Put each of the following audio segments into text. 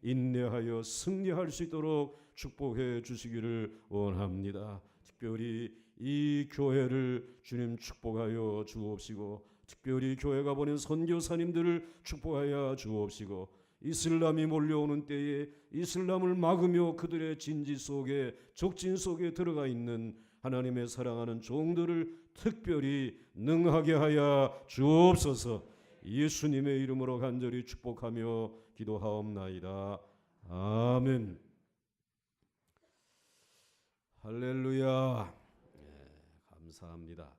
인내하여 승리할 수 있도록 축복해 주시기를 원합니다. 특별히 이 교회를 주님 축복하여 주옵시고, 특별히 교회가 보낸 선교사님들을 축복하여 주옵시고, 이슬람이 몰려오는 때에 이슬람을 막으며 그들의 진지 속에 적진 속에 들어가 있는 하나님의 사랑하는 종들을 특별히 능하게 하여 주옵소서. 예수님의 이름으로 간절히 축복하며 기도하옵나이다. 아멘. 할렐루야. 감사합니다.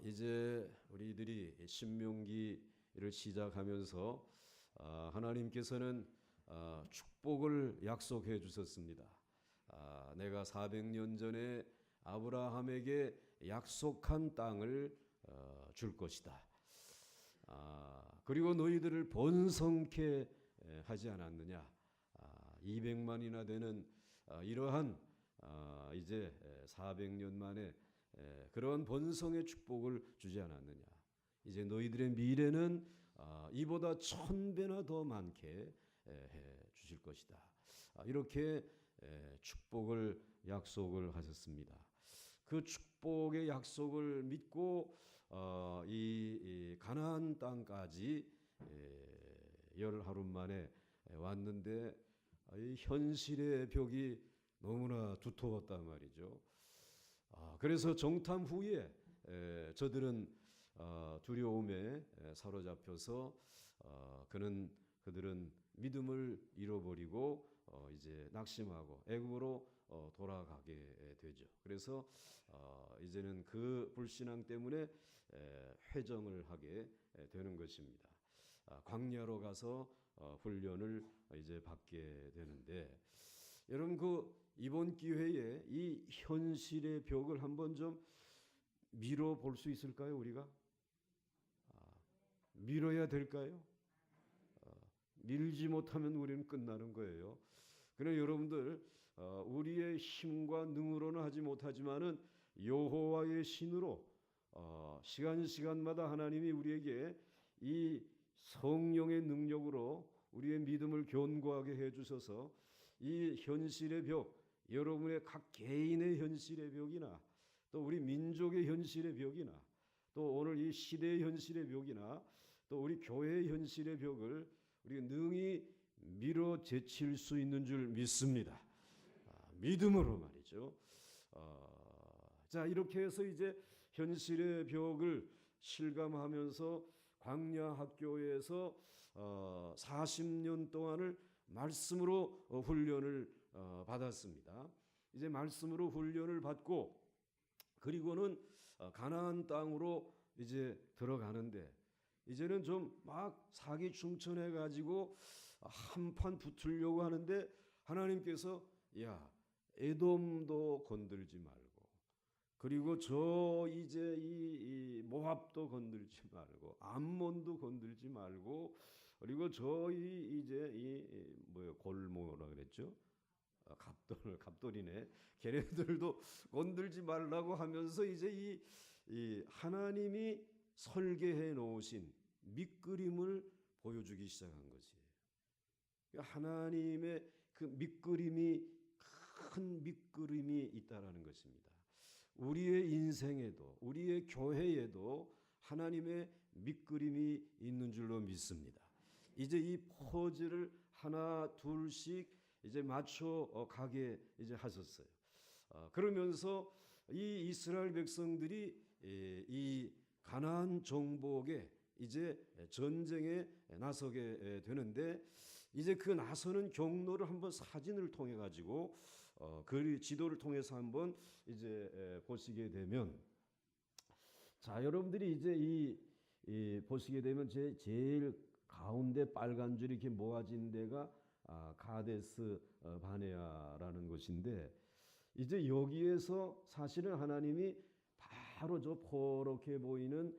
이제 우리들이 신명기를 시작하면서 하나님께서는 축복을 약속해 주셨습니다. 내가 400년 전에 아브라함에게 약속한 땅을 줄 것이다. 그리고 너희들을 번성케 하지 않았느냐. 200만이나 되는 이러한 이제 400년 만에 그런 번성의 축복을 주지 않았느냐. 이제 너희들의 미래는 이보다 1000배나 더 많게 해 주실 것이다. 이렇게 축복을 약속을 하셨습니다. 그 축복의 약속을 믿고 이 가나안 땅까지 10하루 만에 왔는데 이 현실의 벽이 너무나 두터웠단 말이죠. 그래서 정탐 후에 저들은 두려움에 사로잡혀서 그들은 믿음을 잃어버리고 이제 낙심하고 애굽으로 돌아가게 되죠. 그래서 이제는 그 불신앙 때문에 회정을 하게 되는 것입니다. 광야로 가서 훈련을 이제 받게 되는데, 여러분 이번 기회에 이 현실의 벽을 한번 좀 밀어 볼 수 있을까요? 우리가 밀어야 될까요? 밀지 못하면 우리는 끝나는 거예요. 그러나 여러분들 우리의 힘과 능으로는 하지 못하지만은 여호와의 신으로 시간마다 하나님이 우리에게 이 성령의 능력으로 우리의 믿음을 견고하게 해주셔서 이 현실의 벽, 여러분의 각 개인의 현실의 벽이나 또 우리 민족의 현실의 벽이나 또 오늘 이 시대의 현실의 벽이나 또 우리 교회의 현실의 벽을 우리가 능히 밀어 제칠 수 있는 줄 믿습니다. 믿음으로 말이죠. 자, 이렇게 해서 이제 현실의 벽을 실감하면서 광야 학교에서 40년 동안을 말씀으로 훈련을 받았습니다. 이제 말씀으로 훈련을 받고 그리고는 가나안 땅으로 이제 들어가는데, 이제는 좀 막 사기충천해 가지고 한판 붙으려고 하는데 하나님께서 에돔도 건들지 말고, 그리고 저 이제 이 모압도 건들지 말고, 암몬도 건들지 말고, 그리고 저희 이제 이 골모라 그랬죠? 갑돌이네. 걔네들도 건들지 말라고 하면서 이제 이 하나님이 설계해 놓으신 밑그림을 보여주기 시작한 것이에요. 하나님의 그 밑그림이, 큰 밑그림이 있다라는 것입니다. 우리의 인생에도 우리의 교회에도 하나님의 밑그림이 있는 줄로 믿습니다. 이제 이 포즈를 하나 둘씩 이제 맞춰 가게 이제 하셨어요. 그러면서 이 이스라엘 백성들이 이 가나안 정복에 이제 전쟁에 나서게 되는데, 이제 그 나서는 경로를 한번 사진을 통해 가지고 그 지도를 통해서 한번 이제 보시게 되면, 자, 여러분들이 이제 이 보시게 되면 제일 가운데 빨간 줄이 이렇게 모아진 데가 가데스 바네아라는 곳인데, 이제 여기에서 사실은 하나님이 바로 저 포렇게 보이는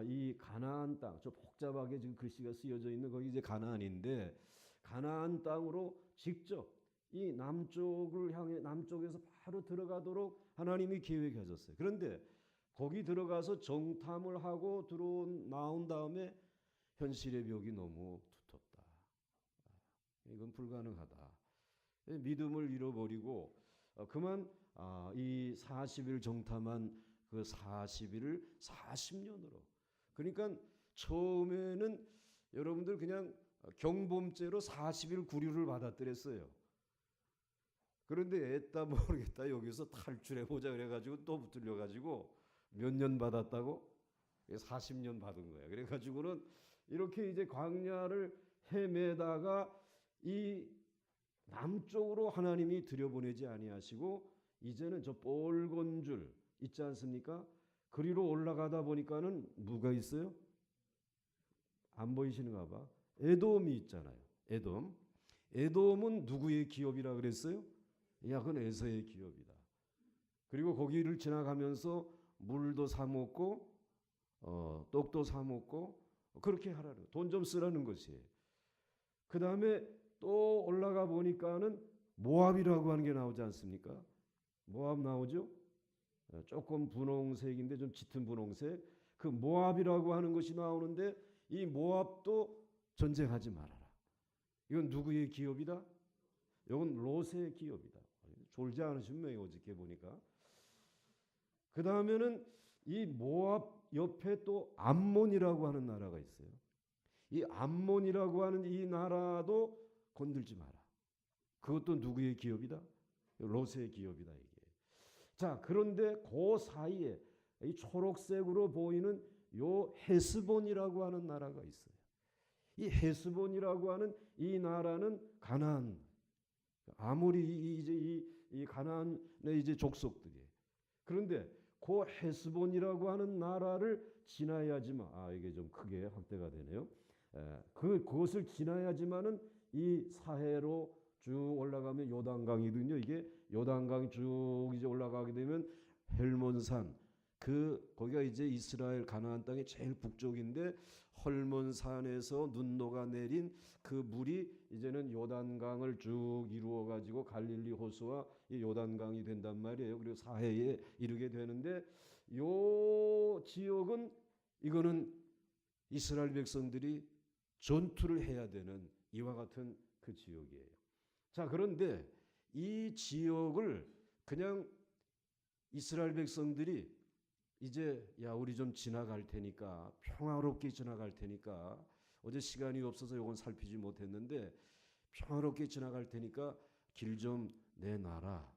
이 가나안 땅, 저 복잡하게 지금 글씨가 쓰여져 있는 거기 이제 가나안인데, 가나안 땅으로 직접 이 남쪽을 향해 남쪽에서 바로 들어가도록 하나님이 계획하셨어요. 그런데 거기 들어가서 정탐을 하고 나온 다음에 현실의 벽이 너무 두텁다. 이건 불가능하다. 믿음을 잃어버리고 그만 이 40일 정탐한 그 40일을 40년으로. 그러니까 처음에는 여러분들 그냥 경범죄로 40일 구류를 받았더랬어요. 그런데 애따 모르겠다 여기서 탈출해보자 그래가지고 또 붙들려가지고 몇 년 받았다고? 40년 받은 거야. 그래가지고는 이렇게 이제 광야를 헤매다가 이 남쪽으로 하나님이 들여보내지 아니하시고 이제는 저 뻘건 줄 있지 않습니까? 그리로 올라가다 보니까는 누가 있어요? 안 보이시는가 봐. 에돔이 있잖아요. 에돔. 에돔은 누구의 기업이라 그랬어요? 야, 그건 에서의 기업이다. 그리고 거기를 지나가면서 물도 사 먹고 떡도 사 먹고 그렇게 하라는 돈 좀 쓰라는 것이에요. 그 다음에 또 올라가 보니까는 모압이라고 하는 게 나오지 않습니까? 모압 나오죠? 조금 분홍색인데 좀 짙은 분홍색. 그 모압이라고 하는 것이 나오는데 이 모압도 전쟁하지 말아라. 이건 누구의 기업이다? 이건 롯의 기업이다. 졸지 않으시면 왜 어저께 보니까. 그 다음에는 이 모압 옆에 또 암몬이라고 하는 나라가 있어요. 이 암몬이라고 하는 이 나라도 건들지 마라. 그것도 누구의 기업이다? 롯의 기업이다 이게. 자, 그런데 그 사이에 이 초록색으로 보이는 요 헤스본이라고 하는 나라가 있어요. 이 헤스본이라고 하는 이 나라는 가나안. 아무리 이제 이 가나안의 이제 족속들이. 그런데 그 헤스본이라고 하는 나라를 지나야지만 이게 좀 크게 확대가 되네요. 그것을 지나야지만은 이 사해로 쭉 올라가면 요단강이거든요. 이게 요단강이 쭉 이제 올라가게 되면 헬몬산 거기가 이제 이스라엘 가나안 땅의 제일 북쪽인데 헐몬산에서 눈노가 내린 그 물이 이제는 요단강을 쭉 이루어 가지고 갈릴리 호수와 이 요단강이 된단 말이에요. 그리고 사해에 이르게 되는데 요 지역은 이거는 이스라엘 백성들이 전투를 해야 되는 이와 같은 그 지역이에요. 자, 그런데 이 지역을 그냥 이스라엘 백성들이 이제 우리 좀 지나갈 테니까 평화롭게 지나갈 테니까 어제 시간이 없어서 이건 살피지 못했는데 평화롭게 지나갈 테니까 길 좀 내놔라.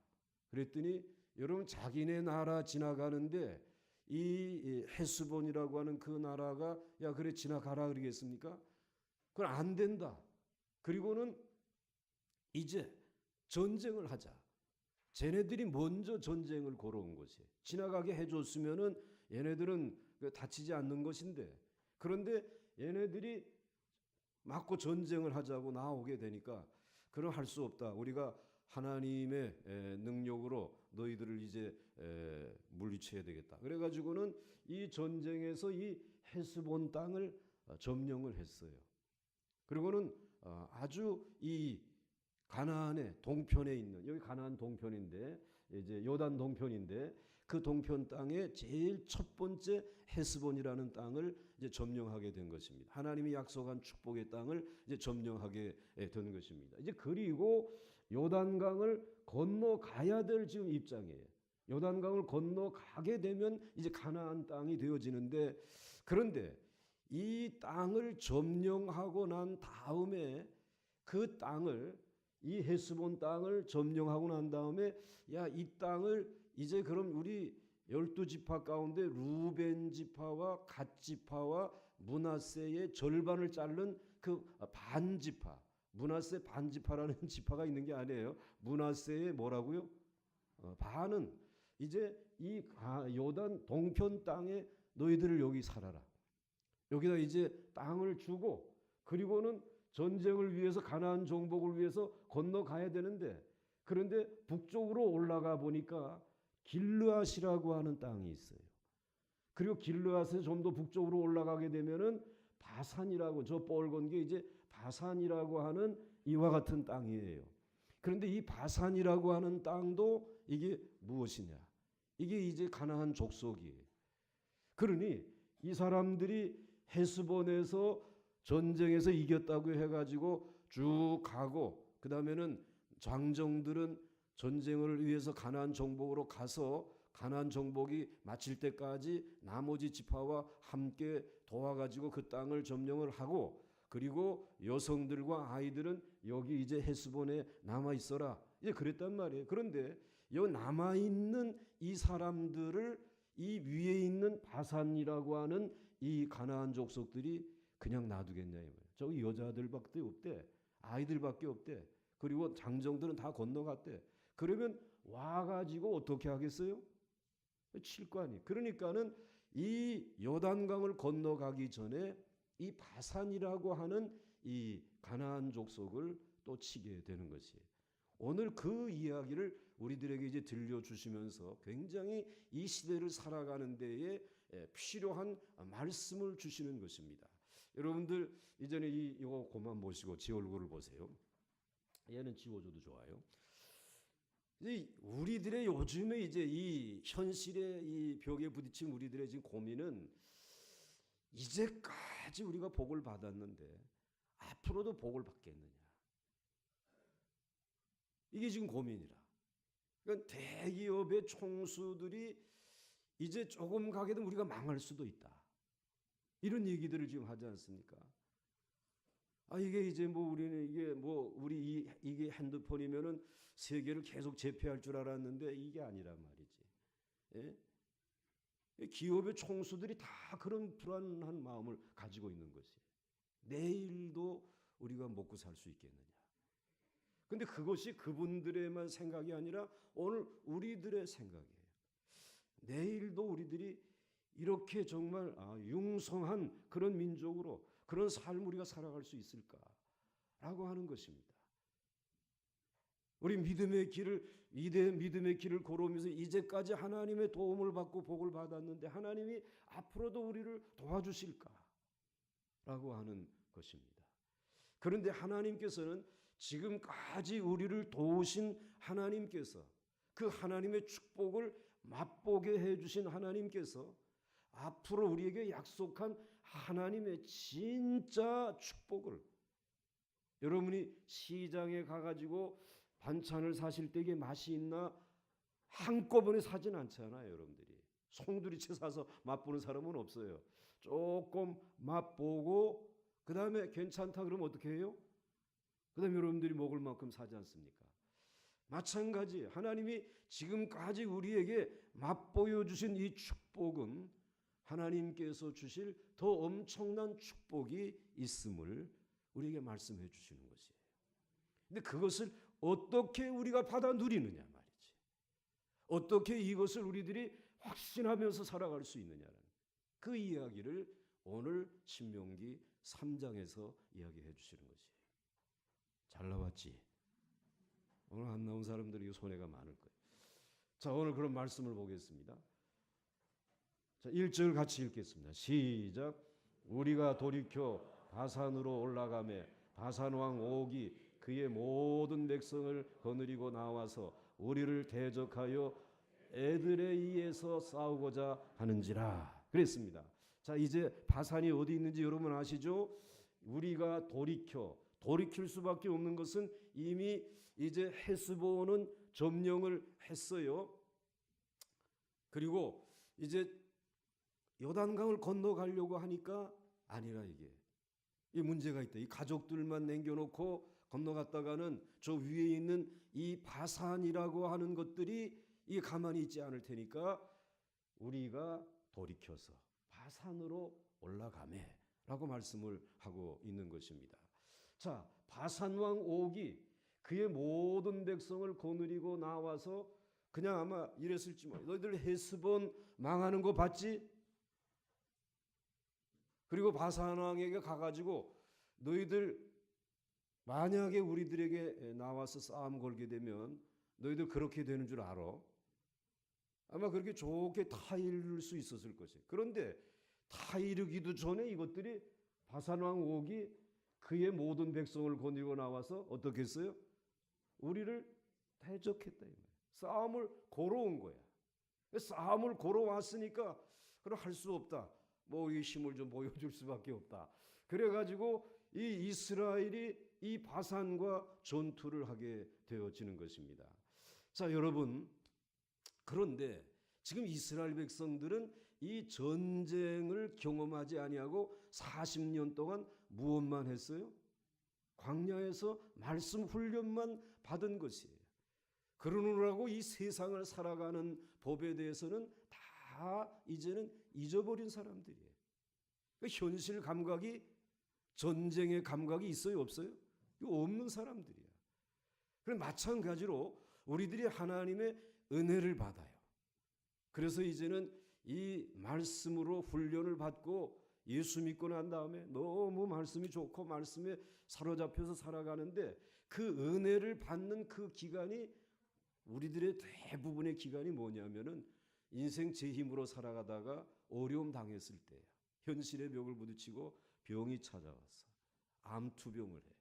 그랬더니 여러분 자기네 나라 지나가는데 이 헤스본이라고 하는 그 나라가 그래 지나가라 그러겠습니까? 그건 안 된다. 그리고는 이제 전쟁을 하자. 쟤네들이 먼저 전쟁을 걸어온 것이 지나가게 해줬으면은 얘네들은 다치지 않는 것인데 그런데 얘네들이 맞고 전쟁을 하자고 나오게 되니까 그럼 할 수 없다. 우리가 하나님의 능력으로 너희들을 이제 물리쳐야 되겠다. 그래가지고는 이 전쟁에서 이 헤스본 땅을 점령을 했어요. 그리고는 아주 이 가나안의 동편에 있는 여기 가나안 동편인데 이제 요단 동편인데 그 동편 땅에 제일 첫 번째 헤스본이라는 땅을 이제 점령하게 된 것입니다. 하나님이 약속한 축복의 땅을 이제 점령하게 된 것입니다. 이제 그리고 요단강을 건너가야 될 지금 입장이에요. 요단강을 건너가게 되면 이제 가나안 땅이 되어지는데 그런데 이 땅을 점령하고 난 다음에 그 땅을 이 헤스본 땅을 점령하고 난 다음에 이 땅을 이제 그럼 우리 12지파 가운데 루벤 지파와 갓 지파와 므낫세의 절반을 자른 그 반지파 므낫세 반지파라는 지파가 있는 게 아니에요. 므낫세의 뭐라고요? 반은 이제 이 요단 동편 땅에 너희들을 여기 살아라. 여기다 이제 땅을 주고 그리고는 전쟁을 위해서 가나안 정복을 위해서 건너가야 되는데 그런데 북쪽으로 올라가 보니까 길르앗이라고 하는 땅이 있어요. 그리고 길르앗에서 좀 더 북쪽으로 올라가게 되면은 바산이라고 저 뻘건 게 이제 바산이라고 하는 이와 같은 땅이에요. 그런데 이 바산이라고 하는 땅도 이게 무엇이냐? 이게 이제 가나안 족속이에요. 그러니 이 사람들이 헤스본에서 전쟁에서 이겼다고 해가지고 쭉 가고 그 다음에는 장정들은 전쟁을 위해서 가나안 정복으로 가서 가나안 정복이 마칠 때까지 나머지 지파와 함께 도와가지고 그 땅을 점령을 하고 그리고 여성들과 아이들은 여기 이제 헤스본에 남아 있어라. 이제 그랬단 말이에요. 그런데 이 남아 있는 이 사람들을 이 위에 있는 바산이라고 하는 이 가나안 족속들이 그냥 놔두겠냐 이 말이에요. 저기 여자들밖에 없대. 아이들밖에 없대. 그리고 장정들은 다 건너갔대. 그러면 와가지고 어떻게 하겠어요? 칠 거 아니에요. 그러니까는 이 요단강을 건너가기 전에 이 바산이라고 하는 이 가나안 족속을 또 치게 되는 것이에요. 오늘 그 이야기를 우리들에게 이제 들려주시면서 굉장히 이 시대를 살아가는 데에 필요한 말씀을 주시는 것입니다. 여러분들 이전에 이거 그만 보시고 지 얼굴을 보세요. 얘는 지워줘도 좋아요. 우리들의 요즘에 이제 이 현실의 이 벽에 부딪힌 우리들의 지금 고민은 이제까지 우리가 복을 받았는데 앞으로도 복을 받겠느냐. 이게 지금 고민이라. 그러니까 대기업의 총수들이 이제 조금 가게 되면 우리가 망할 수도 있다. 이런 얘기들을 지금 하지 않습니까? 이게 이제 뭐 우리는 이게 뭐 우리 이게 핸드폰이면은 세계를 계속 제패할 줄 알았는데 이게 아니란 말이지. 예? 기업의 총수들이 다 그런 불안한 마음을 가지고 있는 것이. 내일도 우리가 먹고 살 수 있겠느냐. 근데 그것이 그분들의만 생각이 아니라 오늘 우리들의 생각이에요. 내일도 우리들이 이렇게 정말 융성한 그런 민족으로 그런 삶을 우리가 살아갈 수 있을까라고 하는 것입니다. 우리 믿음의 길을 걸어오면서 이제까지 하나님의 도움을 받고 복을 받았는데 하나님이 앞으로도 우리를 도와주실까라고 하는 것입니다. 그런데 하나님께서는 지금까지 우리를 도우신 하나님께서 그 하나님의 축복을 맛보게 해주신 하나님께서 앞으로 우리에게 약속한 하나님의 진짜 축복을 여러분이 시장에 가가지고 반찬을 사실 때 이게 맛이 있나 한꺼번에 사진 않잖아요. 여러분들이 송두리째 사서 맛보는 사람은 없어요. 조금 맛보고 그 다음에 괜찮다 그러면 어떻게 해요? 그 다음에 여러분들이 먹을 만큼 사지 않습니까? 마찬가지 하나님이 지금까지 우리에게 맛보여 주신 이 축복은 하나님께서 주실 더 엄청난 축복이 있음을 우리에게 말씀해 주시는 것이에요. 근데 그것을 어떻게 우리가 받아 누리느냐 말이지. 어떻게 이것을 우리들이 확신하면서 살아갈 수 있느냐는 그 이야기를 오늘 신명기 3장에서 이야기해 주시는 것이에요. 잘 나왔지? 오늘 안 나온 사람들이 손해가 많을 거예요. 자, 오늘 그런 말씀을 보겠습니다. 자, 1절 같이 읽겠습니다. 시작. 우리가 돌이켜 바산으로 올라가매 바산 왕 옥이 그의 모든 백성을 거느리고 나와서 우리를 대적하여 에드레이에서 싸우고자 하는지라 그랬습니다. 자, 이제 바산이 어디 있는지 여러분 아시죠? 우리가 돌이킬 수밖에 없는 것은 이미 이제 헤스본은 점령을 했어요. 그리고 이제 요단강을 건너가려고 하니까 아니라 이 문제가 있다. 이 가족들만 남겨놓고 건너갔다가는 저 위에 있는 이 바산이라고 하는 것들이 이 가만히 있지 않을 테니까 우리가 돌이켜서 바산으로 올라가매라고 말씀을 하고 있는 것입니다. 자, 바산 왕 옥이 그의 모든 백성을 거느리고 나와서 그냥 아마 이랬을지 몰라. 너희들 헤스본 망하는 거 봤지? 그리고 바산 왕에게 가가지고 너희들 만약에 우리들에게 나와서 싸움 걸게 되면 너희들 그렇게 되는 줄 알아? 아마 그렇게 좋게 타이를 수 있었을 것이에요. 그런데 타이르기도 전에 이것들이 바산 왕 옥이 그의 모든 백성을 거느리고 나와서 어떻게 했어요? 우리를 대적했다. 싸움을 걸어온 거야. 싸움을 걸어왔으니까 그럼 할 수 없다. 뭐 이 힘을 좀 보여줄 수밖에 없다. 그래가지고 이 이스라엘이 이 바산과 전투를 하게 되어지는 것입니다. 자, 여러분, 그런데 지금 이스라엘 백성들은 이 전쟁을 경험하지 아니하고 40년 동안 무엇만 했어요? 광야에서 말씀 훈련만 받은 것이에요. 그러느라고 이 세상을 살아가는 법에 대해서는 다 이제는 잊어버린 사람들이에요. 현실 감각이, 전쟁의 감각이 있어요, 없어요? 이거 없는 사람들이야. 그럼 마찬가지로 우리들이 하나님의 은혜를 받아요. 그래서 이제는 이 말씀으로 훈련을 받고 예수 믿고 난 다음에 너무 말씀이 좋고 말씀에 사로잡혀서 살아가는데, 그 은혜를 받는 그 기간이, 우리들의 대부분의 기간이 뭐냐면은 인생 제 힘으로 살아가다가 어려움 당했을 때야. 현실의 벽을 부딪히고 병이 찾아왔어. 암투병을 해.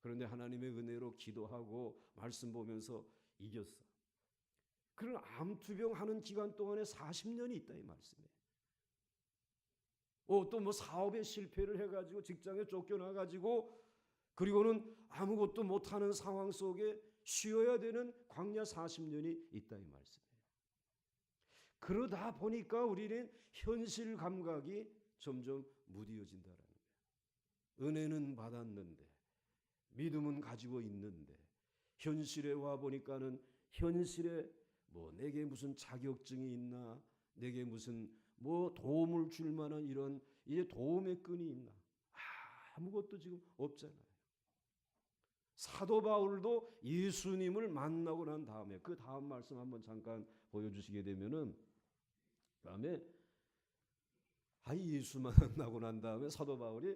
그런데 하나님의 은혜로 기도하고 말씀 보면서 이겼어. 그런 암투병 하는 기간 동안에 40년이 있다 이 말씀에. 또 뭐 사업에 실패를 해가지고 직장에 쫓겨나가지고 그리고는 아무것도 못하는 상황 속에 쉬어야 되는 광야 40년이 있다 이 말씀이에요. 그러다 보니까 우리는 현실 감각이 점점 무뎌진다라는 거예요. 은혜는 받았는데, 믿음은 가지고 있는데, 현실에 와 보니까는 현실에 뭐 내게 무슨 자격증이 있나, 내게 무슨 뭐 도움을 줄 만한 이런 이제 도움의 끈이 있나, 아무것도 지금 없잖아요. 사도 바울도 예수님을 만나고 난 다음에, 그 다음 말씀 한번 잠깐 보여주시게 되면은, 다음에 예수 만나고 난 다음에 사도 바울이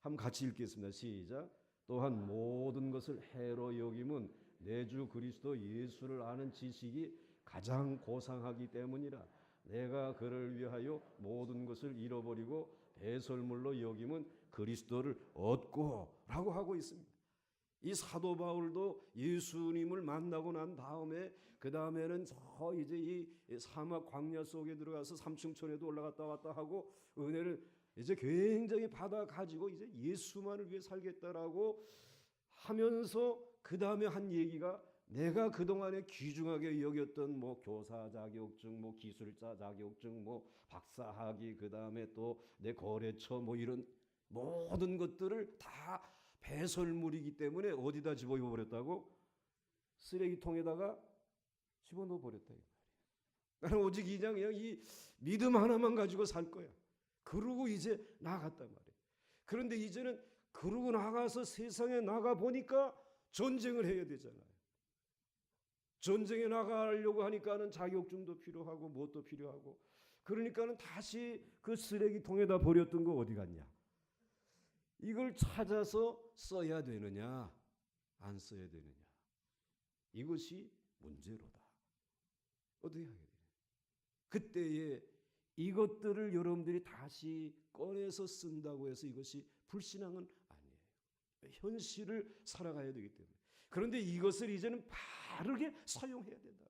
한번 같이 읽겠습니다. 시작. 또한 모든 것을 해로 여김은 내 주 그리스도 예수를 아는 지식이 가장 고상하기 때문이라. 내가 그를 위하여 모든 것을 잃어버리고 배설물로 여김은 그리스도를 얻고 라고 하고 있습니다. 이 사도 바울도 예수님을 만나고 난 다음에 그 다음에는 이제 이 사막 광야 속에 들어가서 삼층천에도 올라갔다 왔다 하고 은혜를 이제 굉장히 받아 가지고 이제 예수만을 위해 살겠다라고 하면서 그 다음에 한 얘기가, 내가 그동안에 귀중하게 여겼던 뭐 교사 자격증, 뭐 기술자 자격증, 뭐 박사학위, 그 다음에 또 내 거래처 뭐 이런 모든 것들을 다 배설물이기 때문에 어디다 집어넣어 버렸다고? 쓰레기통에다가 집어넣어 버렸다 이 말이야. 나는 오직 그냥 이 믿음 하나만 가지고 살 거야. 그러고 이제 나갔단 말이야. 그런데 이제는 그러고 나가서 세상에 나가 보니까 전쟁을 해야 되잖아요. 전쟁에 나가려고 하니까는 자격증도 필요하고 무엇도 필요하고, 그러니까는 다시 그 쓰레기통에다 버렸던 거 어디 갔냐? 이걸 찾아서 써야 되느냐, 안 써야 되느냐, 이것이 문제로다. 어떻게 하게 되냐? 그때에 이것들을 여러분들이 다시 꺼내서 쓴다고 해서 이것이 불신앙은 아니에요. 현실을 살아가야 되기 때문에. 그런데 이것을 이제는 바르게 사용해야 된단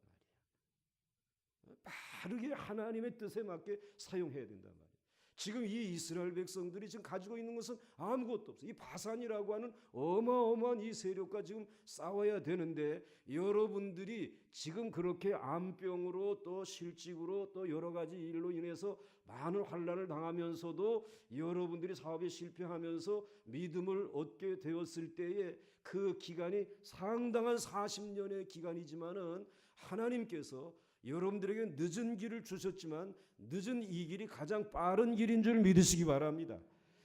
말이에요. 바르게 하나님의 뜻에 맞게 사용해야 된단 말이에요. 지금 이 이스라엘 백성들이 지금 가지고 있는 것은 아무것도 없어요. 이 바산이라고 하는 어마어마한 이 세력과 지금 싸워야 되는데, 여러분들이 지금 그렇게 암병으로 또 실직으로 또 여러 가지 일로 인해서 많은 환난을 당하면서도 여러분들이 사업에 실패하면서 믿음을 얻게 되었을 때에 그 기간이 상당한 40년의 기간이지만은 하나님께서 여러분들에게 늦은 길을 주셨지만 늦은 이 길이 가장 빠른 길인 줄 믿으시기 바랍니다.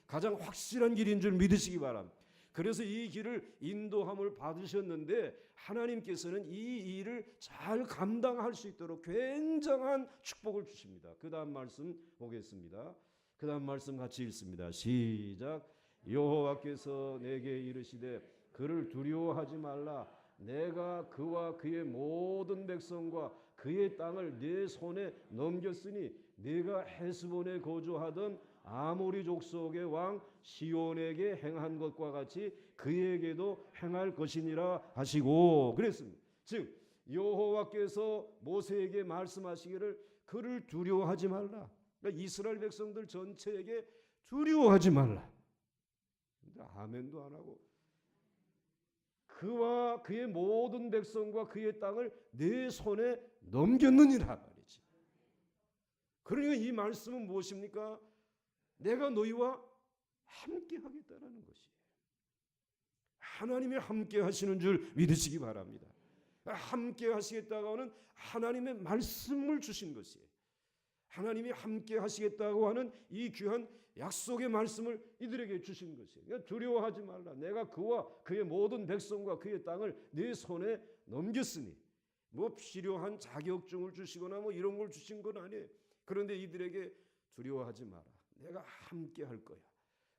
가장 확실한 길인 줄 믿으시기 바랍니다. 그래서 이 길을 인도함을 받으셨는데 하나님께서는 이 일을 잘 감당할 수 있도록 굉장한 축복을 주십니다. 그 다음 말씀 보겠습니다. 그 다음 말씀 같이 읽습니다. 시작. 여호와께서 내게 이르시되 그를 두려워하지 말라. 내가 그와 그의 모든 백성과 그의 땅을 네 손에 넘겼으니 네가 헤스본에 거주하던 아모리 족속의 왕 시온에게 행한 것과 같이 그에게도 행할 것이니라 하시고 그랬습니다. 즉 여호와께서 모세에게 말씀하시기를 그를 두려워하지 말라. 그러니까 이스라엘 백성들 전체에게 두려워하지 말라. 근데 아멘도 안 하고 그와 그의 모든 백성과 그의 땅을 내 손에 넘겼느니라 말이지. 그러니까 이 말씀은 무엇입니까? 내가 너희와 함께 하겠다라는 것이에요. 하나님이 함께 하시는 줄 믿으시기 바랍니다. 함께 하시겠다고 하는 하나님의 말씀을 주신 것이에요. 하나님이 함께 하시겠다고 하는 이 귀한 약속의 말씀을 이들에게 주신 것이에요. 그러니까 두려워하지 말라. 내가 그와 그의 모든 백성과 그의 땅을 네 손에 넘겼으니, 뭐 필요한 자격증을 주시거나 뭐 이런 걸 주신 건 아니에요. 그런데 이들에게 두려워하지 마라. 내가 함께 할 거야.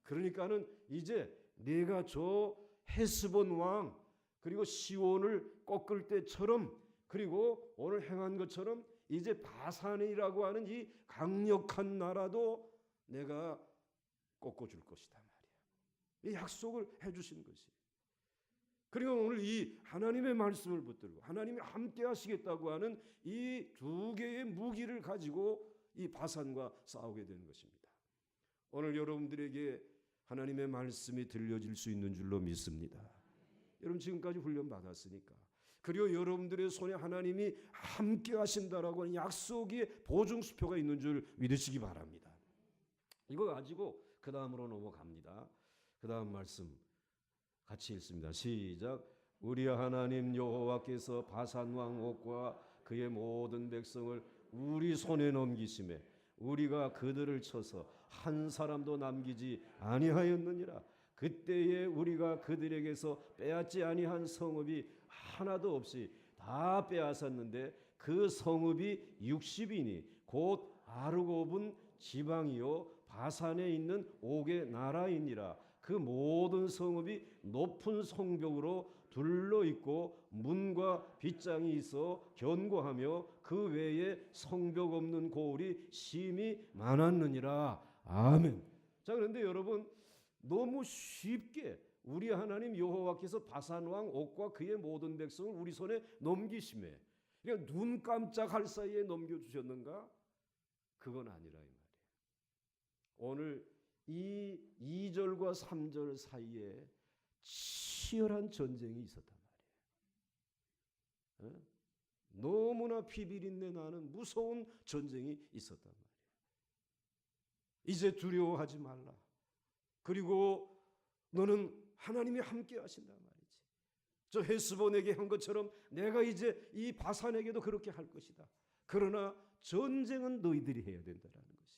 그러니까는 이제 내가 저 헤스본 왕 그리고 시온을 꺾을 때처럼, 그리고 오늘 행한 것처럼 이제 바산이라고 하는 이 강력한 나라도 내가 꺾어줄 것이다 말이야. 이 약속을 해주신 것이. 그리고 오늘 이 하나님의 말씀을 붙들고 하나님이 함께 하시겠다고 하는 이 두 개의 무기를 가지고 이 바산과 싸우게 되는 것입니다. 오늘 여러분들에게 하나님의 말씀이 들려질 수 있는 줄로 믿습니다. 여러분 지금까지 훈련 받았으니까, 그리고 여러분들의 손에 하나님이 함께 하신다라고 하는 약속의 보증수표가 있는 줄 믿으시기 바랍니다. 이거 가지고 그 다음으로 넘어갑니다. 그 다음 말씀 같이 읽습니다. 시작. 우리 하나님 여호와께서 바산 왕 옥과 그의 모든 백성을 우리 손에 넘기심에 우리가 그들을 쳐서 한 사람도 남기지 아니하였느니라. 그때에 우리가 그들에게서 빼앗지 아니한 성읍이 하나도 없이 다 빼앗았는데 그 성읍이 60이니 곧 아르고분 지방이요 바산에 있는 옥의 나라이니라. 그 모든 성읍이 높은 성벽으로 둘러 있고 문과 빗장이 있어 견고하며 그 외에 성벽 없는 고을이 심히 많았느니라. 아멘. 자, 그런데 여러분 너무 쉽게 우리 하나님 여호와께서 바산 왕 옥과 그의 모든 백성을 우리 손에 넘기심에, 그러니까 눈 깜짝할 사이에 넘겨주셨는가? 그건 아니라 이 말이에요. 오늘 이 2절과 3절 사이에 치열한 전쟁이 있었단 말이에요. 너무나 피비린내 나는 무서운 전쟁이 있었단 말이에요. 이제 두려워하지 말라. 그리고 너는 하나님이 함께 하신단 말이지. 저 헤스본에게 한 것처럼 내가 이제 이 바산에게도 그렇게 할 것이다. 그러나 전쟁은 너희들이 해야 된다라는 것이.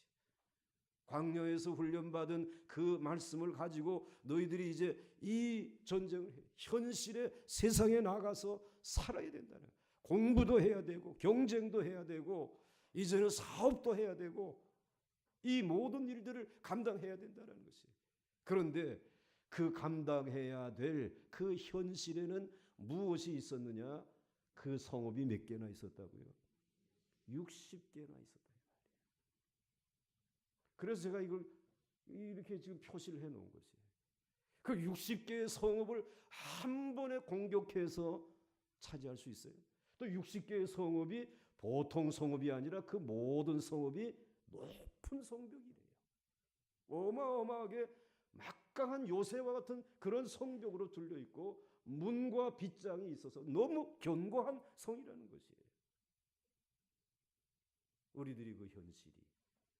광야에서 훈련받은 그 말씀을 가지고 너희들이 이제 이 전쟁을 해. 현실의 세상에 나가서 살아야 된다는 거예요. 공부도 해야 되고 경쟁도 해야 되고 이제는 사업도 해야 되고 이 모든 일들을 감당해야 된다는 것이. 그런데 그 감당해야 될 그 현실에는 무엇이 있었느냐? 그 성읍이 몇 개나 있었다고요? 60개나 있었다. 그래서 제가 이걸 이렇게 지금 표시를 해놓은 것이에요. 그 60개의 성읍을 한 번에 공격해서 차지할 수 있어요. 또 60개의 성읍이 보통 성읍이 아니라 그 모든 성읍이 높은 성벽이래요. 어마어마하게 막강한 요새와 같은 그런 성벽으로 둘려 있고 문과 빗장이 있어서 너무 견고한 성이라는 것이에요. 우리들이 그 현실이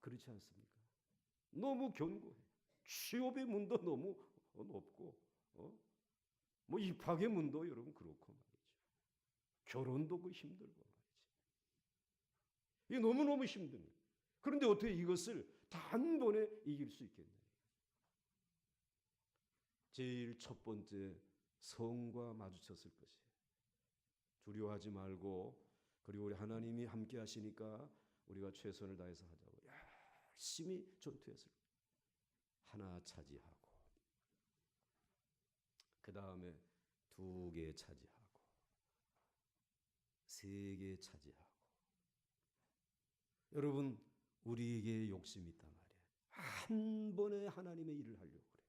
그렇지 않습니까? 너무 견고해. 취업의 문도 너무 높고, 뭐 입학의 문도 여러분 그렇고 말이죠. 결혼도 그 힘들고 말이죠. 이게 너무너무 힘든 거예요. 그런데 어떻게 이것을 단번에 이길 수 있겠느냐? 제일 첫 번째 성과 마주쳤을 것이에요. 두려워하지 말고, 그리고 우리 하나님이 함께 하시니까 우리가 최선을 다해서 하자고 열심히 전투했을 거예요. 하나 차지하고, 그 다음에 2개 차지하고, 3개 차지하고. 여러분 우리에게 욕심이 있단 말이에요. 한 번에 하나님의 일을 하려고 그래요.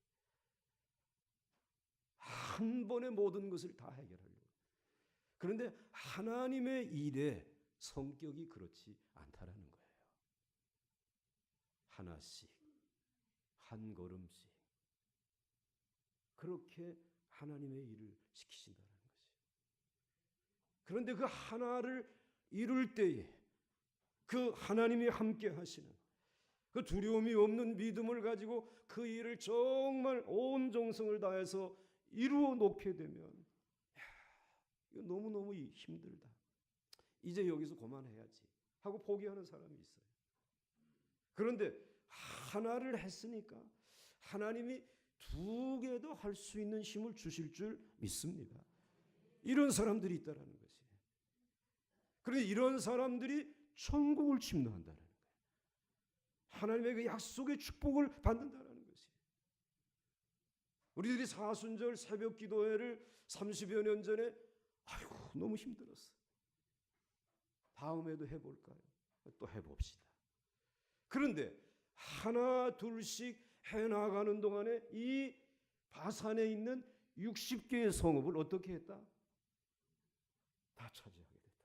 한 번에 모든 것을 다 해결하려고. 그런데 하나님의 일의 성격이 그렇지 않다라는 거예요. 하나씩, 한 걸음씩 그렇게 하나님의 일을 시키신다는 거예요. 그런데 그 하나를 이룰 때에 그 하나님이 함께 하시는 그 두려움이 없는 믿음을 가지고 그 일을 정말 온 정성을 다해서 이루어 놓게 되면 이거 너무너무 힘들다. 이제 여기서 그만해야지 하고 포기하는 사람이 있어요. 그런데 하나를 했으니까 하나님이 두 개도 할 수 있는 힘을 주실 줄 믿습니다. 이런 사람들이 있다라는 것이에요. 그런데 이런 사람들이 천국을 침노한다는 거예요. 하나님의 그 약속의 축복을 받는다는 것이에요. 우리들이 사순절 새벽 기도회를 30여 년 전에 아이고 너무 힘들었어. 다음에도 해볼까요? 또 해봅시다. 그런데 하나 둘씩 해나가는 동안에 이 바산에 있는 60개의 성읍을 어떻게 했다? 다 차지하게 됐다는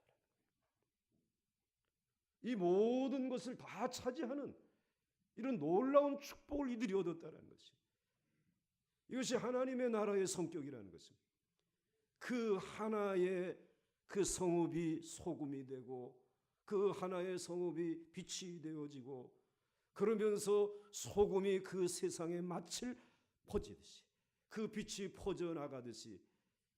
거예요. 이 모든 것을 다 차지하는 이런 놀라운 축복을 이들이 얻었다는 것이에요. 이것이 하나님의 나라의 성격이라는 것입니다. 그 하나의 그 성읍이 소금이 되고 그 하나의 성읍이 빛이 되어지고 그러면서 소금이 그 세상에 맛을 퍼지듯이 그 빛이 퍼져나가듯이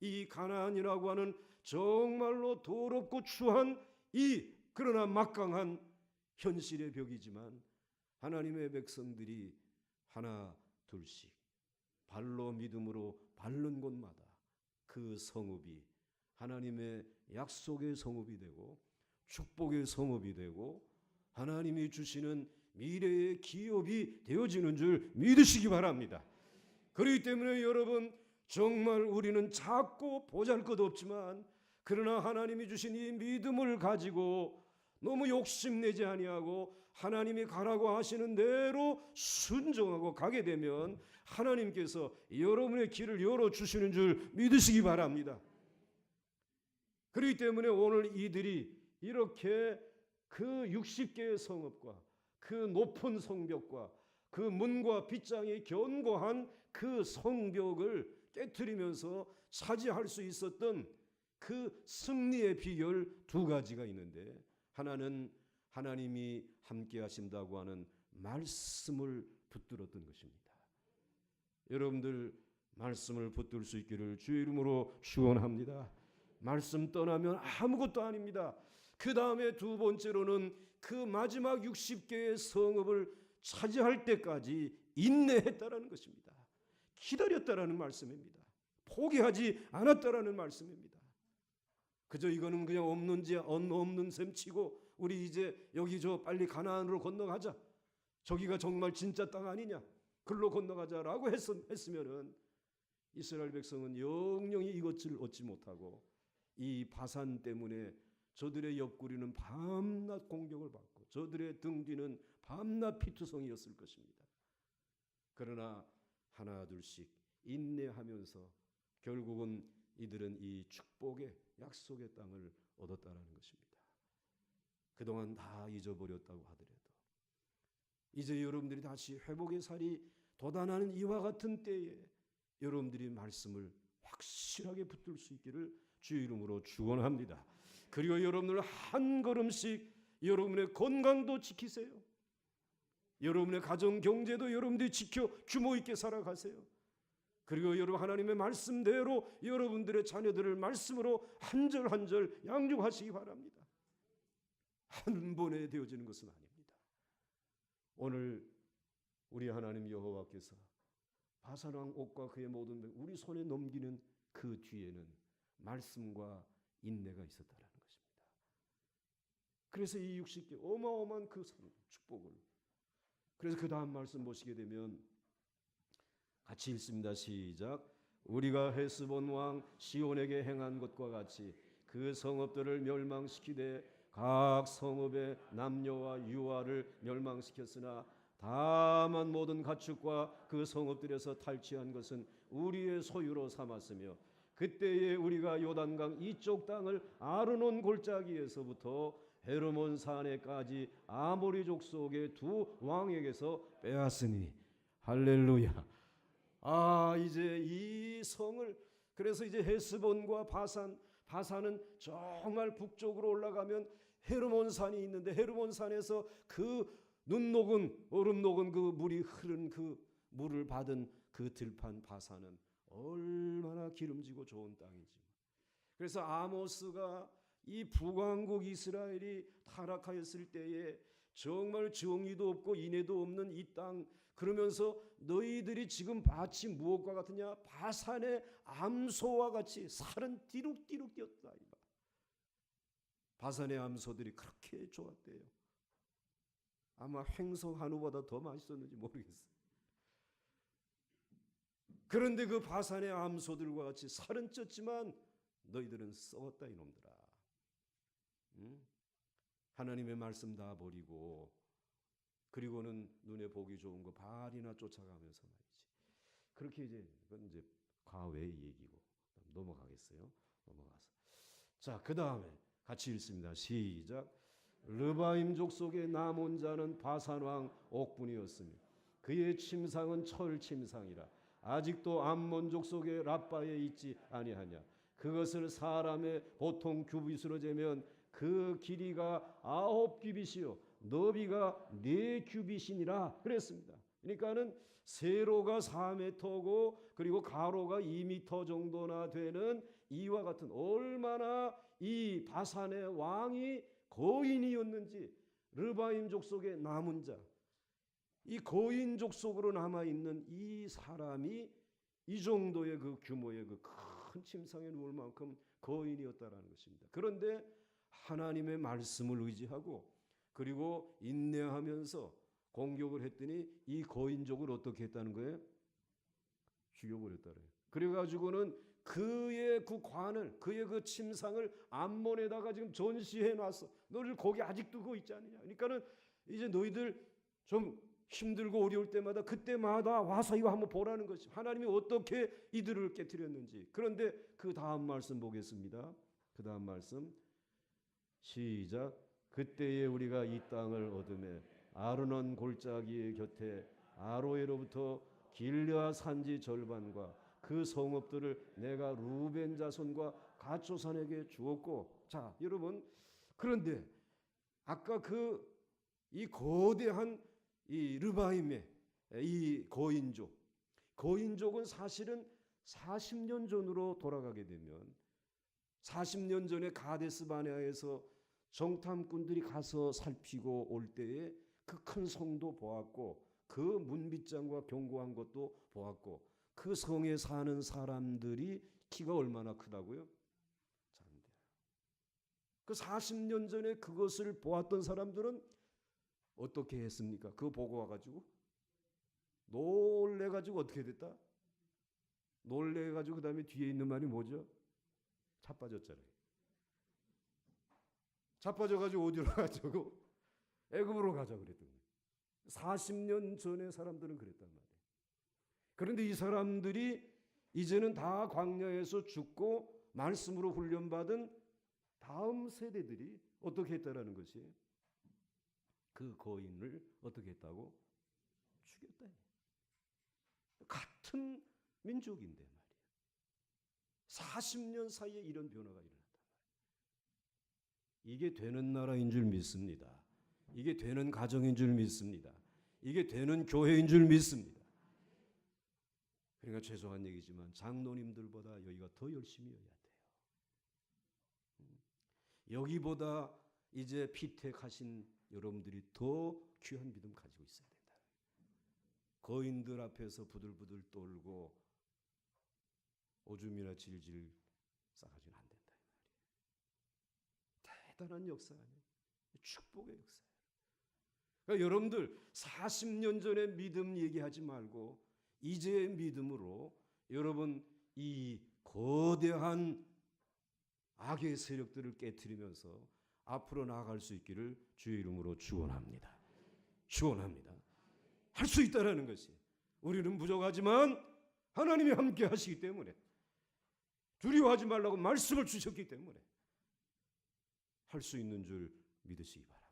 이 가나안이라고 하는 정말로 더럽고 추한 이 그러나 막강한 현실의 벽이지만 하나님의 백성들이 하나 둘씩 발로 믿음으로 밟는 곳마다 그 성읍이 하나님의 약속의 성읍이 되고 축복의 성읍이 되고 하나님이 주시는 미래의 기업이 되어지는 줄 믿으시기 바랍니다. 그렇기 때문에 여러분 정말 우리는 작고 보잘것없지만 그러나 하나님이 주신 이 믿음을 가지고 너무 욕심내지 아니하고 하나님이 가라고 하시는 대로 순종하고 가게 되면 하나님께서 여러분의 길을 열어주시는 줄 믿으시기 바랍니다. 그렇기 때문에 오늘 이들이 이렇게 그 60개의 성읍과 그 높은 성벽과 그 문과 빗장이 견고한 그 성벽을 깨트리면서 차지할 수 있었던 그 승리의 비결 두 가지가 있는데 하나는 하나님이 함께 하신다고 하는 말씀을 붙들었던 것입니다. 여러분들 말씀을 붙들 수 있기를 주의 이름으로 축원합니다. 말씀 떠나면 아무것도 아닙니다. 그 다음에 두 번째로는 그 마지막 60개의 성읍을 차지할 때까지 인내했다라는 것입니다. 기다렸다라는 말씀입니다. 포기하지 않았다라는 말씀입니다. 그저 이거는 그냥 없는 셈 치고 우리 이제 여기 저 빨리 가나안으로 건너가자. 저기가 정말 진짜 땅 아니냐. 글로 건너가자라고 했으면은 이스라엘 백성은 영영이 이것을 얻지 못하고 이 바산 때문에 저들의 옆구리는 밤낮 공격을 받고 저들의 등 뒤는 밤낮 피투성이었을 것입니다. 그러나 하나 둘씩 인내하면서 결국은 이들은 이 축복의 약속의 땅을 얻었다는 것입니다. 그동안 다 잊어버렸다고 하더라도 이제 여러분들이 다시 회복의 살이 돋아나는 이와 같은 때에 여러분들이 말씀을 확실하게 붙들 수 있기를 주의 이름으로 축원합니다. 그리고 여러분들 한 걸음씩 여러분의 건강도 지키세요. 여러분의 가정 경제도 여러분들이 지켜 규모 있게 살아가세요. 그리고 여러분 하나님의 말씀대로 여러분들의 자녀들을 말씀으로 한 절 한 절 양육하시기 바랍니다. 한 번에 되어지는 것은 아닙니다. 오늘 우리 하나님 여호와께서 바산왕 옥과 그의 모든 우리 손에 넘기는 그 뒤에는 말씀과 인내가 있었다라는 것입니다. 그래서 이 60개 어마어마한 그 축복을 그래서 그 다음 말씀 보시게 되면 같이 읽습니다. 시작. 우리가 헤스본 왕 시온에게 행한 것과 같이 그 성읍들을 멸망시키되 각 성읍의 남녀와 유아를 멸망시켰으나 다만 모든 가축과 그 성읍들에서 탈취한 것은 우리의 소유로 삼았으며 그때에 우리가 요단강 이쪽 땅을 아르논 골짜기에서부터 헤르몬 산에까지 아모리 족속의 두 왕에게서 빼앗으니 할렐루야. 이제 이 성을 그래서 이제 헤스본과 바산은 정말 북쪽으로 올라가면 헤르몬산이 있는데 헤르몬산에서 그 눈 녹은 얼음 녹은 그 물이 흐른 그 물을 받은 그 들판 바산은 얼마나 기름지고 좋은 땅이지. 그래서 아모스가 이 북왕국 이스라엘이 타락하였을 때에 정말 정의도 없고 인애도 없는 이 땅, 그러면서 너희들이 지금 마치 무엇과 같으냐? 바산의 암소와 같이 살은 띠룩띠룩 뛰었다. 바산의 암소들이 그렇게 좋았대요. 아마 횡성 한우보다 더 맛있었는지 모르겠어요. 그런데 그 바산의 암소들과 같이 살은 쪘지만 너희들은 썩었다 이놈들아. 응? 하나님의 말씀 다 버리고 그리고는 눈에 보기 좋은 거 발이나 쫓아가면서 말이지. 그렇게 이제 그건 이제 과거의 얘기고 넘어가겠어요. 넘어가서 자, 그 다음에 같이 읽습니다. 시작. 르바임 족속의 남은 자는 바산 왕 옥분이었으며 그의 침상은 철 침상이라 아직도 암몬 족속의 라빠에 있지 아니하냐. 그것을 사람의 보통 규빗으로 재면 그 길이가 9규빗이요 너비가 4규빗이니라 그랬습니다. 그러니까는 세로가 4m고 그리고 가로가 2m 정도나 되는 이와 같은 얼마나 이 바산의 왕이 거인이었는지. 르바임 족속의 남은 자, 이 거인 족속으로 남아있는 이 사람이 이 정도의 그 규모의 그 큰 침상에 누울 만큼 거인이었다라는 것입니다. 그런데 하나님의 말씀을 의지하고 그리고 인내하면서 공격을 했더니 이 거인족을 어떻게 했다는 거예요? 죽여버렸다는 거예요. 그래가지고는 그의 그 관을, 그의 그 침상을 암몬에다가 지금 전시해 놨어. 너를 거기 아직도 그거 있지 않느냐. 그러니까는 이제 너희들 좀 힘들고 어려울 때마다 그때마다 와서 이거 한번 보라는 것이 하나님이 어떻게 이들을 깨뜨렸는지. 그런데 그 다음 말씀 보겠습니다. 그 다음 말씀 시작. 그때에 우리가 이 땅을 얻으매 아르논 골짜기 곁에 아로에로부터 길르앗 산지 절반과 그 성읍들을 내가 루벤 자손과 갓조산에게 주었고. 자, 여러분, 그런데 아까 그 이 거대한 이 르바임의 이 거인족은 사실은 40년 전으로 돌아가게 되면 40년 전에 가데스 바네아에서 정탐꾼들이 가서 살피고 올 때에 그 큰 성도 보았고 그 문빗장과 견고한 것도 보았고 그 성에 사는 사람들이 키가 얼마나 크다고요? 잔대요. 그 40년 전에 그것을 보았던 사람들은 어떻게 했습니까? 그거 보고 와가지고 놀래가지고 어떻게 됐다? 놀래가지고 그 다음에 뒤에 있는 말이 뭐죠? 자빠졌잖아요. 자빠져가지고 어디로 가자고? 애굽으로 가자 그랬던 거예요. 40년 전의 사람들은 그랬단 말이에요. 그런데 이 사람들이 이제는 다 광야에서 죽고 말씀으로 훈련받은 다음 세대들이 어떻게 했다라는 것이에요. 그 거인을 어떻게 했다고? 죽였다. 같은 민족인데 말이에요. 40년 사이에 이런 변화가 일어났단 말이에요. 이게 되는 나라인 줄 믿습니다. 이게 되는 가정인 줄 믿습니다. 이게 되는 교회인 줄 믿습니다. 그러니까 죄송한 얘기지만 장로님들보다 여기가 더 열심히 해야 돼요. 여기보다 이제 피택하신 여러분들이 더 귀한 믿음 가지고 있어야 된다. 거인들 앞에서 부들부들 떨고 오줌이나 질질 싸가지고는 안 된다. 대단한 역사 아니에요. 축복의 역사예요. 그러니까 여러분들 40년 전의 믿음 얘기하지 말고 이제의 믿음으로 여러분 이 거대한 악의 세력들을 깨트리면서 앞으로 나아갈 수 있기를 주의 이름으로 축원합니다. 축원합니다. 할 수 있다라는 것이 우리는 부족하지만 하나님이 함께 하시기 때문에 두려워하지 말라고 말씀을 주셨기 때문에 할 수 있는 줄 믿으시기 바랍니다.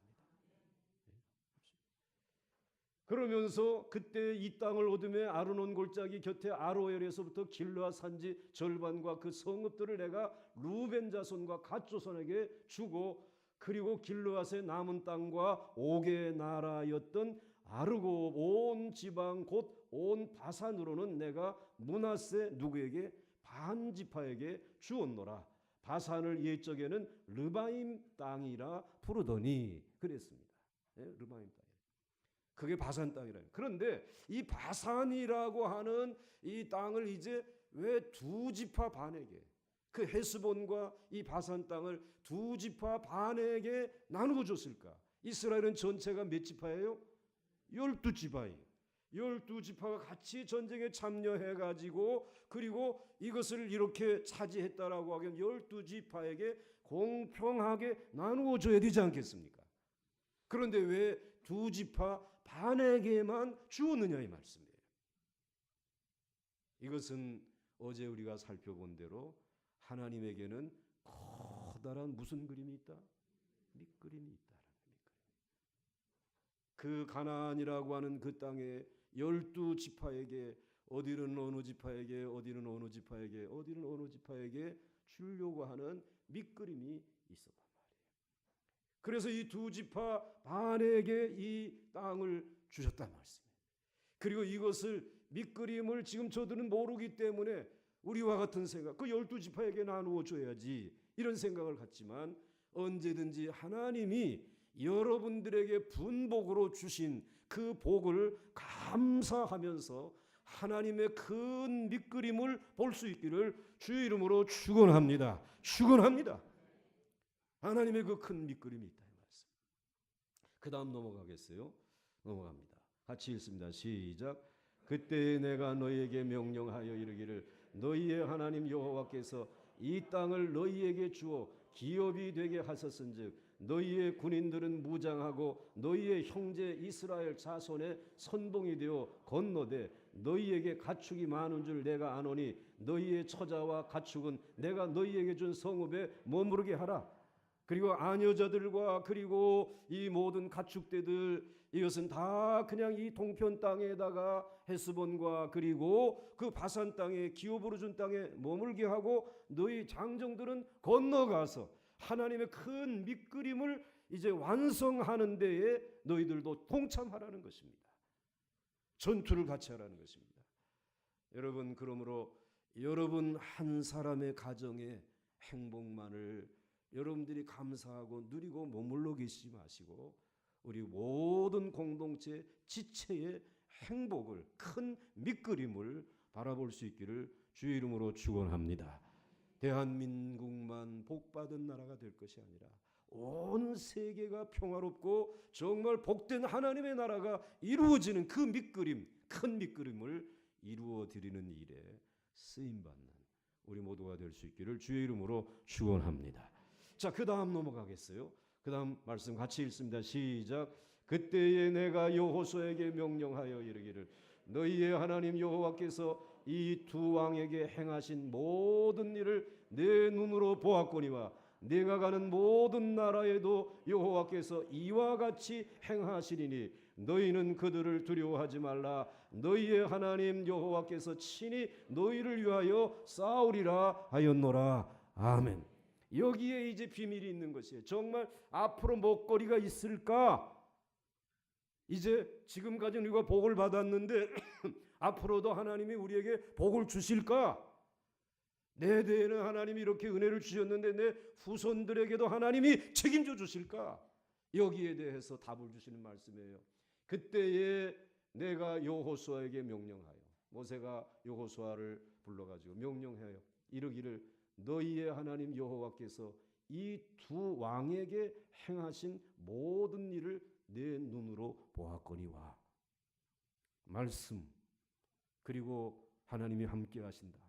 그러면서 그때 이 땅을 얻음에 아르논 골짜기 곁에 아로엘에서부터 길르앗 산지 절반과 그 성읍들을 내가 루벤 자손과 갓 조선에게 주고, 그리고 길르앗의 남은 땅과 옥의 나라였던 아르고 온 지방 곧 온 바산으로는 내가 므낫세 누구에게? 반 지파에게 주었노라. 바산을 옛적에는 르바임 땅이라 부르더니 그랬습니다. 네, 르바임 땅. 그게 바산 땅이라는. 그런데 이 바산이라고 하는 이 땅을 이제 왜 두 지파 반에게, 그 헤스본과 이 바산 땅을 두 지파 반에게 나누어 줬을까? 이스라엘은 전체가 몇 지파예요? 12지파예요. 12지파가 같이 전쟁에 참여해가지고 그리고 이것을 이렇게 차지했다라고 하면 12지파에게 공평하게 나누어 줘야 되지 않겠습니까? 그런데 왜 두 지파 반에게만 주었느냐 이 말씀이에요. 이것은 어제 우리가 살펴본 대로 하나님에게는 커다란 무슨 그림이 있다? 밑그림이 있다라는 밑그림. 그 가나안이라고 하는 그 땅에 12지파에게 어디는 어느 지파에게, 어디는 어느 지파에게, 어디는 어느 지파에게 주려고 하는 밑그림이 있었단 말이에요. 그래서 이 두 지파 반에게 이 땅을 주셨단 말씀이에요. 그리고 이것을 밑그림을 지금 저들은 모르기 때문에 우리와 같은 생각, 그 12지파에게 나누어 줘야지 이런 생각을 갖지만, 언제든지 하나님이 여러분들에게 분복으로 주신 그 복을 감사하면서 하나님의 큰 밑그림을 볼 수 있기를 주의 이름으로 축원합니다. 축원합니다. 하나님의 그 큰 밑그림이 있다 이 말씀. 그 다음 넘어가겠어요? 넘어갑니다. 같이 읽습니다. 시작. 그때 내가 너희에게 명령하여 이르기를 너희의 하나님 여호와께서 이 땅을 너희에게 주어 기업이 되게 하셨은즉 너희의 군인들은 무장하고 너희의 형제 이스라엘 자손의 선봉이 되어 건너되 너희에게 가축이 많은 줄 내가 아노니 너희의 처자와 가축은 내가 너희에게 준 성읍에 머무르게 하라. 그리고 아녀자들과 그리고 이 모든 가축대들, 이것은 다 그냥 이 동편 땅에다가 헤스본과 그리고 그 바산 땅에 기업으로 준 땅에 머물게 하고 너희 장정들은 건너가서 하나님의 큰 밑그림을 이제 완성하는 데에 너희들도 동참하라는 것입니다. 전투를 같이 하라는 것입니다. 여러분, 그러므로 여러분 한 사람의 가정의 행복만을 여러분들이 감사하고 누리고 머물러 계시지 마시고 우리 모든 공동체 지체의 행복을, 큰 밑그림을 바라볼 수 있기를 주의 이름으로 축원합니다. 대한민국만 복받은 나라가 될 것이 아니라 온 세계가 평화롭고 정말 복된 하나님의 나라가 이루어지는 그 밑그림, 큰 밑그림을 이루어 드리는 일에 쓰임받는 우리 모두가 될 수 있기를 주의 이름으로 축원합니다. 자, 그 다음 넘어가겠어요. 그 다음 말씀 같이 읽습니다. 시작. 그때에 내가 여호수아에게 명령하여 이르기를 너희의 하나님 여호와께서 이 두 왕에게 행하신 모든 일을 내 눈으로 보았거니와 내가 가는 모든 나라에도 여호와께서 이와 같이 행하시리니 너희는 그들을 두려워하지 말라. 너희의 하나님 여호와께서 친히 너희를 위하여 싸우리라 하였노라. 아멘. 여기에 이제 비밀이 있는 것이에요. 정말 앞으로 먹거리가 있을까? 이제 지금까지 우리가 복을 받았는데 앞으로도 하나님이 우리에게 복을 주실까? 내 대에는 하나님이 이렇게 은혜를 주셨는데 내 후손들에게도 하나님이 책임져 주실까? 여기에 대해서 답을 주시는 말씀이에요. 그때에 내가 여호수아에게 명령하여, 모세가 여호수아를 불러가지고 명령하여 이르기를 너희의 하나님 여호와께서 이 두 왕에게 행하신 모든 일을 내 눈으로 보았거니와. 말씀, 그리고 하나님이 함께 하신다,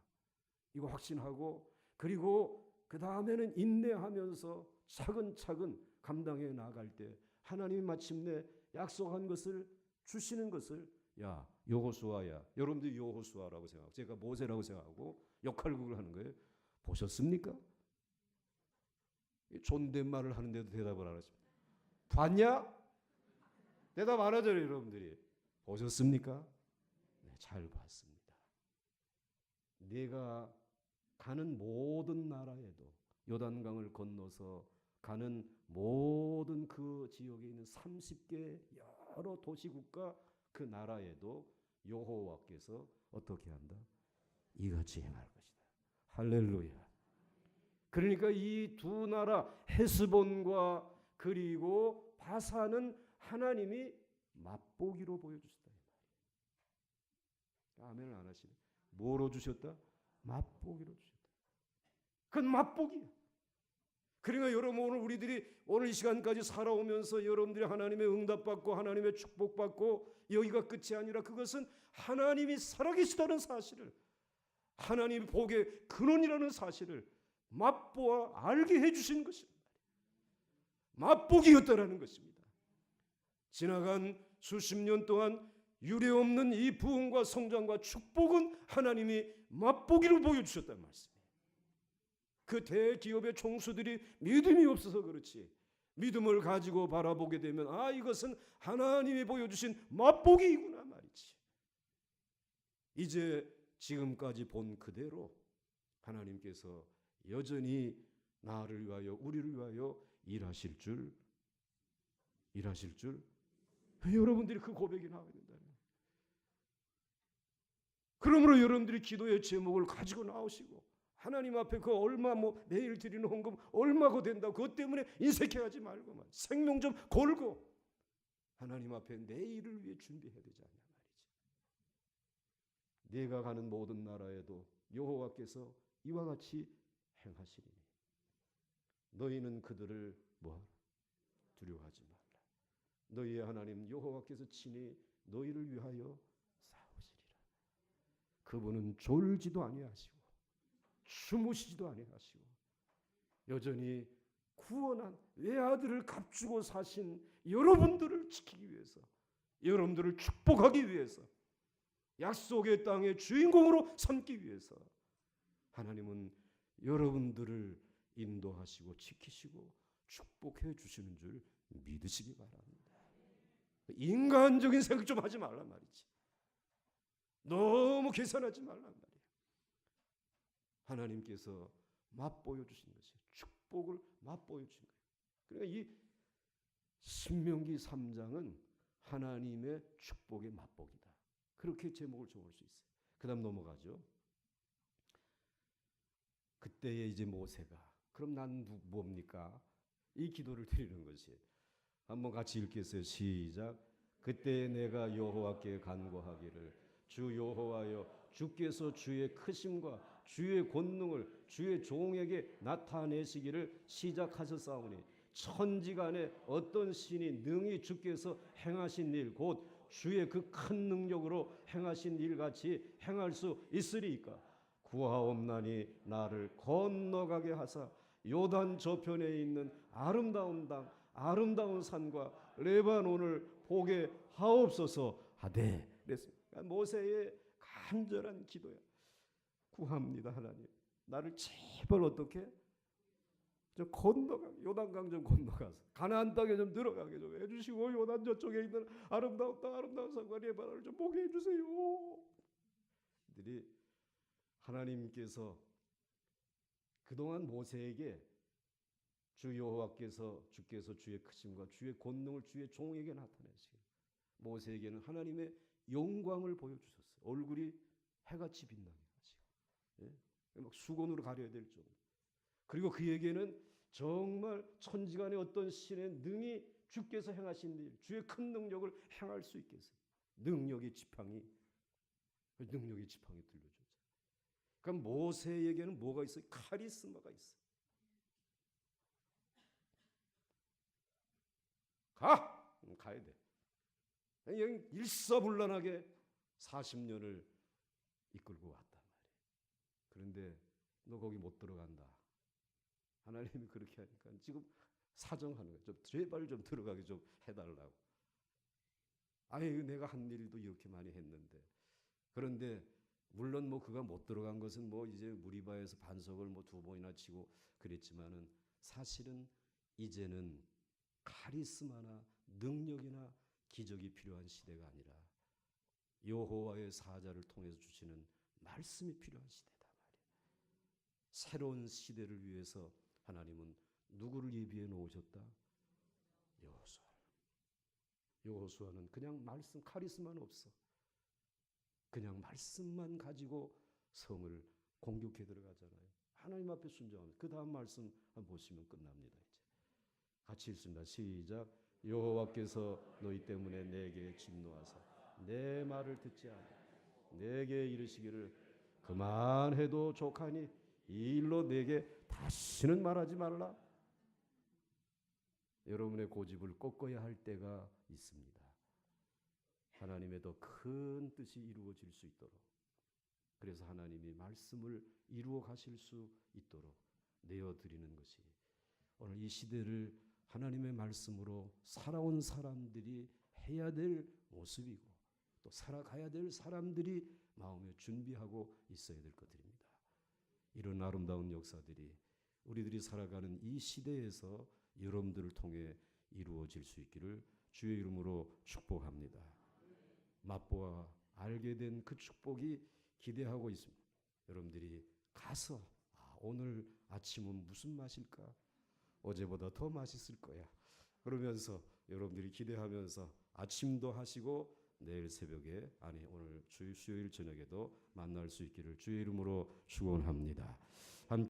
이거 확신하고, 그리고 그 다음에는 인내하면서 차근차근 감당해 나갈 때 하나님이 마침내 약속한 것을 주시는 것을, 야 여호수아야, 여러분들이 여호수아라고 생각하고 제가 모세라고 생각하고 역할극을 하는 거예요. 보셨습니까? 존댓말을 하는데도 대답을 안 하십니다. 봤냐? 대답 안 하잖아요, 여러분들이. 보셨습니까? 네, 잘 봤습니다. 내가 가는 모든 나라에도 요단강을 건너서 가는 모든 그 지역에 있는 30개 여러 도시국가 그 나라에도 여호와께서 어떻게 한다? 이같이 행할 것이다. 할렐루야. 그러니까 이 두 나라 헤스본과 그리고 바산은 하나님이 맛보기로 보여주셨다. 아멘을 안 하시네. 뭐로 주셨다? 맛보기로 주셨다. 그건 맛보기야. 그러니까 여러분 오늘 우리들이 오늘 이 시간까지 살아오면서 여러분들이 하나님의 응답받고 하나님의 축복받고 여기가 끝이 아니라 그것은 하나님이 살아계시다는 사실을, 하나님이 복의 근원이라는 사실을 맛보아 알게 해주신 것입니다. 맛보기였다라는 것입니다. 지나간 수십 년 동안 유례없는 이 부흥과 성장과 축복은 하나님이 맛보기로 보여주셨다는 말씀이에요. 그 대기업의 총수들이 믿음이 없어서 그렇지, 믿음을 가지고 바라보게 되면 아, 이것은 하나님이 보여주신 맛보기이구나 말이지. 이제 지금까지 본 그대로 하나님께서 여전히 나를 위하여 우리를 위하여 일하실 줄 여러분들이 그 고백이 나와야 된다는 거예요. 그러므로 여러분들이 기도의 제목을 가지고 나오시고 하나님 앞에 그 얼마 매일 드리는 헌금 얼마고 된다고 그것 때문에 인색해하지 말고 생명 좀 걸고 하나님 앞에 내일을 위해 준비해야 되지 않냐 말이지. 내가 가는 모든 나라에도 여호와께서 이와 같이 행하시리니 너희는 그들을 뭐하라? 두려워하지 말라. 너희의 하나님 여호와께서 친히 너희를 위하여 싸우시리라. 그분은 졸지도 아니하시고 주무시지도 아니하시고 여전히 구원한 외아들을 값주고 사신 여러분들을 지키기 위해서, 여러분들을 축복하기 위해서, 약속의 땅의 주인공으로 삼기 위해서 하나님은 여러분들을 인도하시고 지키시고 축복해 주시는 줄 믿으시기 바랍니다. 인간적인 생각 좀 하지 말란 말이지. 너무 계산하지 말란 말이야. 하나님께서 맛보여 주신 것이에요. 축복을 맛보여 주신 거예요. 그러니까 이 신명기 3장은 하나님의 축복의 맛보기다. 그렇게 제목을 정할 수 있어요. 그 다음 넘어가죠. 그때에 이제 모세가 그럼 난 뭡니까? 이 기도를 드리는 것이 한번 같이 읽겠어요. 시작. 그때 내가 여호와께 간구하기를 주 여호와여 주께서 주의 크심과 주의 권능을 주의 종에게 나타내시기를 시작하셨사오니 천지간에 어떤 신이 능히 주께서 행하신 일 곧 주의 그 큰 능력으로 행하신 일같이 행할 수 있으리이까. 구하옵나니 나를 건너가게 하사 요단 저편에 있는 아름다운 땅 아름다운 산과 레바논을 보게 하옵소서 하되 그랬습니다. 모세의 간절한 기도야. 구합니다. 하나님 나를 제발 어떻게 좀 건너가게, 요단강 좀 건너가서 가나안 땅에 좀 들어가게 좀 해주시고 요단 저쪽에 있는 아름다운 땅 아름다운 산과 레바논을 좀 보게 해주세요. 들이 하나님께서 그동안 모세에게 주 여호와께서 주께서 주의 크심과 주의 권능을 주의 종에게 나타내시고 모세에게는 하나님의 영광을 보여주셨어요. 얼굴이 해같이 빛나게 하시고 막 수건으로 가려야 될 정도. 그리고 그에게는 정말 천지간의 어떤 신의 능히 주께서 행하신 일, 주의 큰 능력을 행할 수 있겠어요. 능력의 지팡이 들려줬죠. 그럼 모세에게는 뭐가 있어요? 카리스마가 있어요. 가야 돼. 그냥 일사불란하게 40년을 이끌고 왔단 말이에요. 그런데 너 거기 못 들어간다. 하나님이 그렇게 하니까 지금 사정하는 거예요. 좀 제발 좀 들어가게 좀 해달라고. 아니 내가 한 일도 이렇게 많이 했는데. 그런데 물론 그가 못 들어간 것은 이제 무리바에서 반석을 2번이나 치고 그랬지만은 사실은 이제는 카리스마나 능력이나 기적이 필요한 시대가 아니라 여호와의 사자를 통해서 주시는 말씀이 필요한 시대다 말이에요. 새로운 시대를 위해서 하나님은 누구를 예비해 놓으셨다? 여호수아. 여호수아는 그냥 말씀, 카리스마는 없어. 그냥 말씀만 가지고 성을 공격해 들어가잖아요. 하나님 앞에 순종합니다. 그 다음 말씀 한번 보시면 끝납니다. 이제 같이 읽습니다. 시작. 여호와께서 너희 때문에 내게 진노하사 내 말을 듣지 않아 내게 이르시기를 그만해도 족하니 이 일로 내게 다시는 말하지 말라. 여러분의 고집을 꺾어야 할 때가 있습니다. 하나님의 더 큰 뜻이 이루어질 수 있도록, 그래서 하나님이 말씀을 이루어 가실 수 있도록 내어드리는 것이 오늘 이 시대를 하나님의 말씀으로 살아온 사람들이 해야 될 모습이고 또 살아가야 될 사람들이 마음에 준비하고 있어야 될 것들입니다. 이런 아름다운 역사들이 우리들이 살아가는 이 시대에서 여러분들을 통해 이루어질 수 있기를 주의 이름으로 축복합니다. 맛보아 알게 된 그 축복이 기대하고 있습니다. 여러분들이 가서 오늘 아침은 무슨 맛일까? 어제보다 더 맛있을 거야. 그러면서 여러분들이 기대하면서 아침도 하시고 내일 새벽에 오늘 수요일 저녁에도 만날 수 있기를 주의 이름으로 축원합니다.